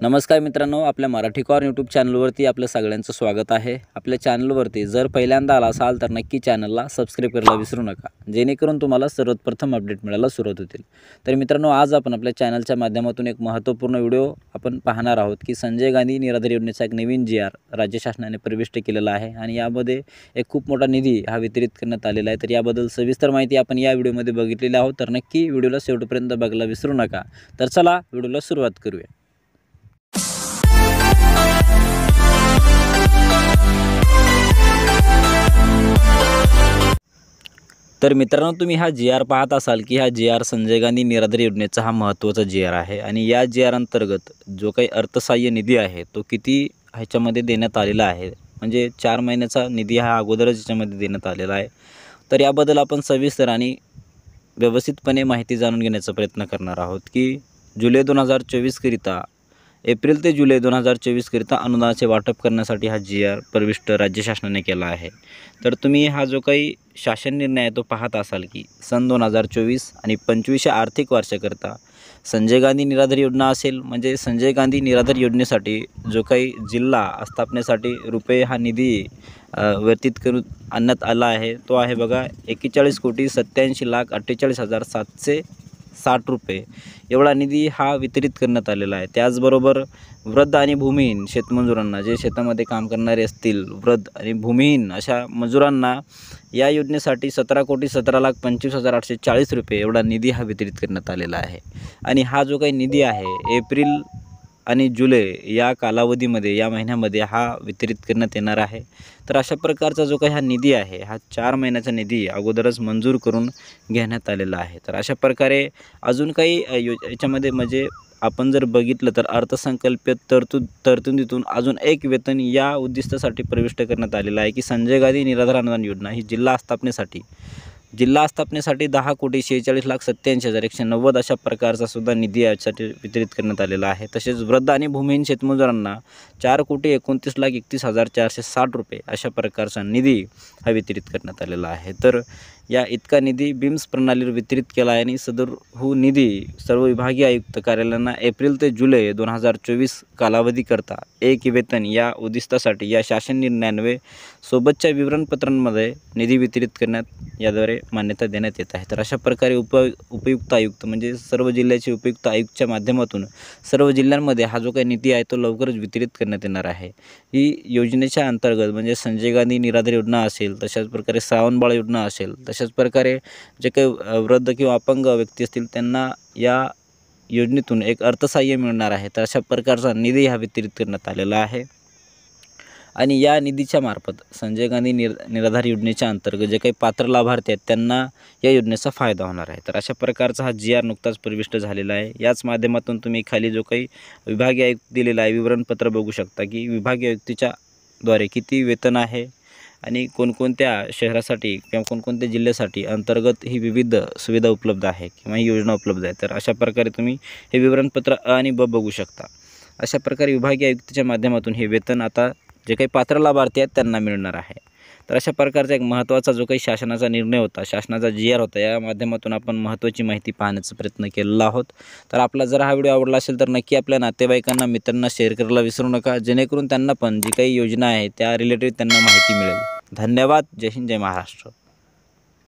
नमस्कार मित्रांनो, आपल्या मराठी कॉर्न यूट्यूब चॅनलवरती आपलं सगळ्यांचं स्वागत आहे। आपल्या चॅनलवरती जर पहिल्यांदा आला असाल तर नक्की चॅनलला सबस्क्राइब करायला विसरू नका, जेणेकरून तुम्हाला सर्वप्रथम अपडेट मिळायला सुरुवात होतील। तर मित्रांनो, आज आपण आपल्या चॅनलच्या माध्यमातून एक महत्त्वपूर्ण व्हिडिओ आपण पाहणार आहोत की संजय गांधी निराधार योजनेचा एक नवीन GR राज्य शासनाने प्रविष्ट केलेला आहे आणि यामध्ये एक खूप मोठा निधी हा वितरित करण्यात आलेला आहे। तर याबद्दल सविस्तर माहिती आपण या व्हिडिओमध्ये बघितलेली आहोत, तर नक्की व्हिडिओला शेवटपर्यंत बघायला विसरू नका। तर चला व्हिडिओला सुरुवात करूया। तर मित्रांनो, तुम्ही हा GR पाहत असाल की हा GR संजय गांधी निराधार योजनेचा हा महत्त्वाचा GR आहे आणि या GR अंतर्गत जो काही अर्थसहाय्य निधी आहे तो किती ह्याच्यामध्ये देण्यात आलेला आहे, म्हणजे 4 महिन्याचा निधी हा अगोदरच याच्यामध्ये देण्यात आलेला आहे। तर याबद्दल आपण सविस्तर आणि व्यवस्थितपणे माहिती जाणून घेण्याचा प्रयत्न करणार आहोत की जुलै 2024 करिता एप्रिल ते जुलै 2024 करिता अनुदानाचे वाटप करण्यासाठी हा GR प्रविष्ट राज्य शासनाने केला आहे। तर तुम्ही हा जो काही शासन निर्णय आहे तो पाहत असाल की सन 2024 आणि 25 आर्थिक वर्षाकरिता संजय गांधी निराधार योजना असेल, म्हणजे संजय गांधी निराधार योजनेसाठी जो काही जिल्हा स्थापनेसाठी रुपये हा निधी व्यतीत करून आणण्यात आला आहे तो आहे बघा 41,87,48,760 रुपये एवढा निधी हा वितरित करण्यात आलेला आहे। त्याचबरोबर वृद्ध आणि भूमिहीन शेतमजुरांना, जे शेतामध्ये काम करणारे असतील वृद्ध आणि भूमिहीन अशा मजुरांना या योजनेसाठी 17,17,25,840 रुपये एवढा निधी हा वितरित करण्यात आलेला आहे। आणि हा जो काही निधी आहे एप्रिल आणि जुलै या कालावधीमध्ये, या महिन्यामध्ये हा वितरित करण्यात येणार आहे। तर अशा प्रकारचा जो काही हा निधी आहे हा 4 महिन्याचा निधी अगोदरच मंजूर करून घेण्यात आलेला आहे। तर अशा प्रकारे अजून काही याच्यामध्ये म्हणजे आपण जर बघितलं तर अर्थसंकल्पीय तरतुदीतून अजून एक वेतन या उद्दिष्टासाठी प्रविष्ट करण्यात आलेला आहे की संजय गांधी निराधार अनुदान योजना ही जिल्हा स्थापनेसाठी 10,46,47,87,190 अशा प्रकारचा सुद्धा निधी यासाठी वितरित करण्यात आलेला आहे। तसेच वृद्ध आणि भूमिहीन शेतमजुरांना 4,29,29,460 रुपये अशा प्रकारचा निधी हा वितरित करण्यात आलेला आहे। तर या इतका निधी BIMS प्रणालीवर वितरित केला आहे आणि सदर निधी सर्व विभागीय आयुक्त कार्यालयांना एप्रिल ते जुलै 2024 कालावधीकरता एक वेतन या उद्दिष्टासाठी या शासन निर्णयान्वये सोबतच्या विवरणपत्रांमध्ये निधी वितरित करण्यात याद्वारे मान्यता देण्यात येत आहे। तर अशा प्रकारे उपयुक्त आयुक्त, म्हणजे सर्व जिल्ह्याचे उपयुक्त आयुक्तच्या माध्यमातून सर्व जिल्ह्यांमध्ये हा जो काही निधी आहे तो लवकरच वितरित करण्यात येणार आहे। ही योजनेच्या अंतर्गत म्हणजे संजय गांधी निराधार योजना असेल, तशाच प्रकारे श्रावणबाळ योजना असेल, तशाच प्रकारे जे काही वृद्ध किंवा अपंग व्यक्ती असतील त्यांना या योजनेतून एक अर्थसहाय्य मिळणार आहे। तर अशा प्रकारचा निधी हा वितरित करण्यात आलेला आहे आणि या निधीच्या मार्फत संजय गांधी निराधार योजनेच्या अंतर्गत जे काही पात्र लाभार्थी आहेत त्यांना या योजनेचा फायदा होणार आहे। तर अशा प्रकारचा हा GR नुकताच प्रविष्ट झालेला आहे। याच माध्यमातून तुम्ही खाली जो काही विभागीय आयुक्त दिलेला आहे विवरणपत्र बघू शकता की विभागीय आयुक्तीच्या द्वारे किती वेतन आहे आणि कोणकोणत्या शहरासाठी किंवा कोणकोणत्या जिल्ह्यासाठी अंतर्गत ही विविध सुविधा उपलब्ध आहे किंवा ही योजना उपलब्ध आहे। तर अशा प्रकारे तुम्ही हे विवरणपत्र अ आणि ब बघू शकता। अशा प्रकारे विभागीय आयुक्तीच्या माध्यमातून हे वेतन आता जे काही पात्र लाभार्थी आहेत त्यांना मिळणार आहे। तर अशा प्रकारचा एक महत्त्वाचा जो काही शासनाचा निर्णय होता, शासनाचा GR होता, या माध्यमातून आपण महत्त्वाची माहिती पाहण्याचा प्रयत्न केलेला आहोत। तर आपला जर हा व्हिडिओ आवडला असेल तर नक्की आपल्या नातेवाईकांना, मित्रांना शेअर करायला विसरू नका, जेणेकरून त्यांना पण जी काही योजना आहे त्या रिलेटेड त्यांना माहिती मिळेल। धन्यवाद। जय हिंद, जय महाराष्ट्र।